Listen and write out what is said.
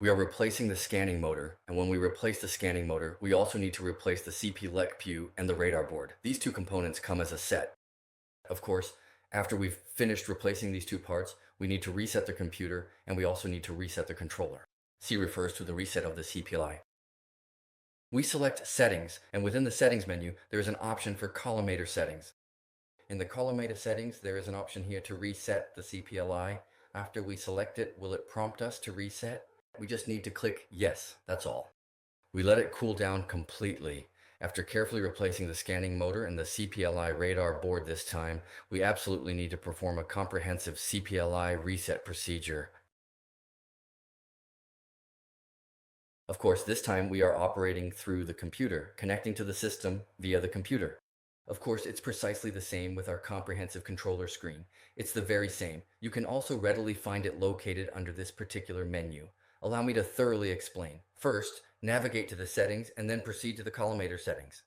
We are replacing the scanning motor, and when we replace the scanning motor, we also need to replace the CP-LEC and the radar board. These two components come as a set. Of course, after we've finished replacing these two parts, we need to reset the computer, and we also need to reset the controller. C refers to the reset of the CPLI. We select Settings, and within the Settings menu, there is an option for collimator settings. In the collimator settings, there is an option here to reset the CPLI. After we select it, will it prompt us to reset? We just need to click Yes, that's all. We let it cool down completely. After carefully replacing the scanning motor and the CPLI radar board this time, we absolutely need to perform a comprehensive CPLI reset procedure. Of course, this time we are operating through the computer, connecting to the system via the computer. Of course, it's precisely the same with our comprehensive controller screen. It's the very same. You can also readily find it located under this particular menu. Allow me to thoroughly explain. First, navigate to the settings and then proceed to the collimator settings.